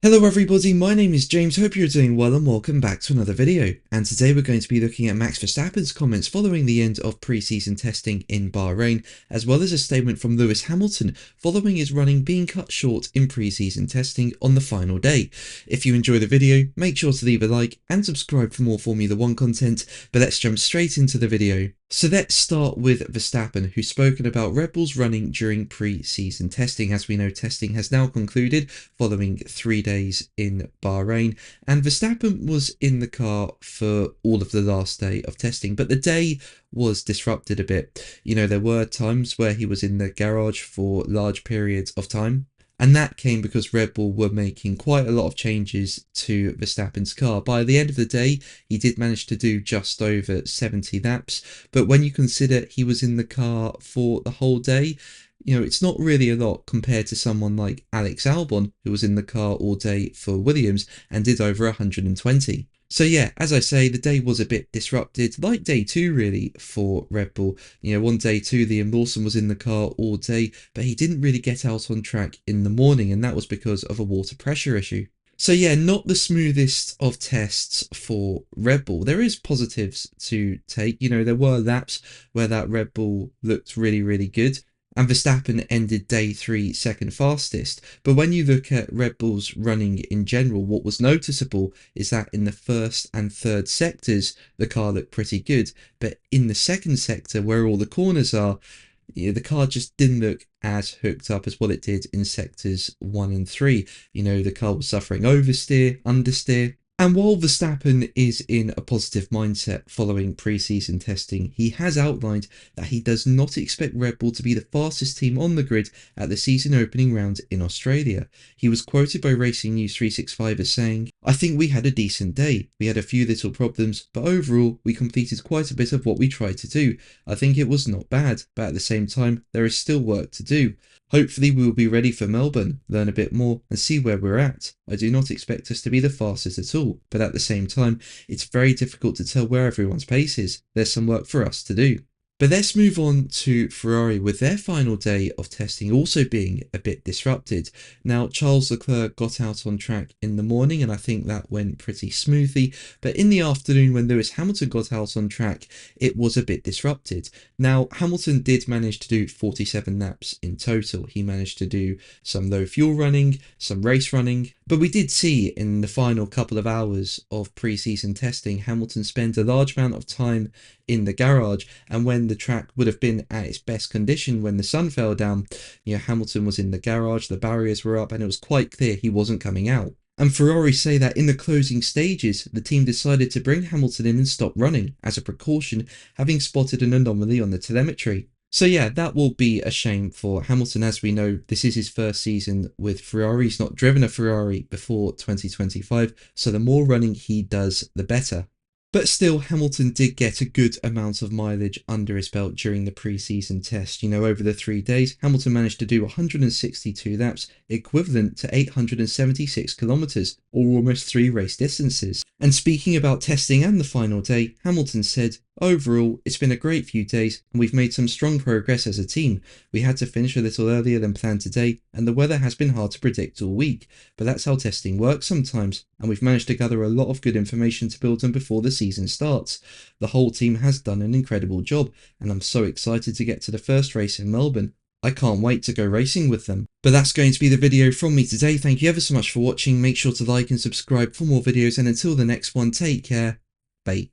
Hello everybody, my name is James, hope you're doing well and welcome back to another video. And today we're going to be looking at Max Verstappen's comments following the end of pre-season testing in Bahrain, as well as a statement from Lewis Hamilton following his running being cut short in pre-season testing on the final day. If you enjoy the video, make sure to leave a like and subscribe for more Formula 1 content, but let's jump straight into the video. So let's start with Verstappen, who's spoken about Red Bull's running during pre-season testing. As we know, testing has now concluded following 3 days in Bahrain, and Verstappen was in the car for all of the last day of testing, but the day was disrupted a bit. You know, there were times where he was in the garage for large periods of time, and that came because Red Bull were making quite a lot of changes to Verstappen's car. By the end of the day, he did manage to do just over 70 laps, but when you consider he was in the car for the whole day, you know, it's not really a lot compared to someone like Alex Albon, who was in the car all day for Williams and did over 120. So yeah, as I say, the day was a bit disrupted, like day two really for Red Bull. You know, on day two, Liam Lawson was in the car all day, but he didn't really get out on track in the morning, and that was because of a water pressure issue. So yeah, not the smoothest of tests for Red Bull. There is positives to take. You know, there were laps where that Red Bull looked really, really good, and Verstappen ended day three second fastest. But when you look at Red Bull's running in general, what was noticeable is that in the first and third sectors, the car looked pretty good. But in the second sector, where all the corners are, the car just didn't look as hooked up as what it did in sectors 1 and 3. You know, the car was suffering oversteer, understeer. And while Verstappen is in a positive mindset following pre-season testing, he has outlined that he does not expect Red Bull to be the fastest team on the grid at the season opening round in Australia. He was quoted by Racing News 365 as saying, "I think we had a decent day. We had a few little problems, but overall we completed quite a bit of what we tried to do. I think it was not bad, but at the same time there is still work to do. Hopefully we will be ready for Melbourne, learn a bit more and see where we're at. I do not expect us to be the fastest at all, but at the same time, it's very difficult to tell where everyone's pace is. There's some work for us to do." But let's move on to Ferrari, with their final day of testing also being a bit disrupted. Now, Charles Leclerc got out on track in the morning, and I think that went pretty smoothly. But in the afternoon, when Lewis Hamilton got out on track, it was a bit disrupted. Now, Hamilton did manage to do 47 laps in total. He managed to do some low fuel running, some race running. But we did see in the final couple of hours of pre-season testing, Hamilton spent a large amount of time in the garage, and when the track would have been at its best condition when the sun fell down, you know, Hamilton was in the garage, the barriers were up, and it was quite clear he wasn't coming out. And Ferrari say that in the closing stages, the team decided to bring Hamilton in and stop running as a precaution, having spotted an anomaly on the telemetry. So yeah, that will be a shame for Hamilton. As we know, this is his first season with Ferrari. He's not driven a Ferrari before 2025, so the more running he does, the better. But still, Hamilton did get a good amount of mileage under his belt during the pre-season test. You know, over the 3 days, Hamilton managed to do 162 laps, equivalent to 876 kilometres, or almost 3 race distances. And speaking about testing and the final day, Hamilton said, "Overall, it's been a great few days, and we've made some strong progress as a team. We had to finish a little earlier than planned today, and the weather has been hard to predict all week, but that's how testing works sometimes, and we've managed to gather a lot of good information to build on before the season starts. The whole team has done an incredible job, and I'm so excited to get to the first race in Melbourne. I can't wait to go racing with them." But that's going to be the video from me today. Thank you ever so much for watching. Make sure to like and subscribe for more videos, and until the next one, take care. Bye.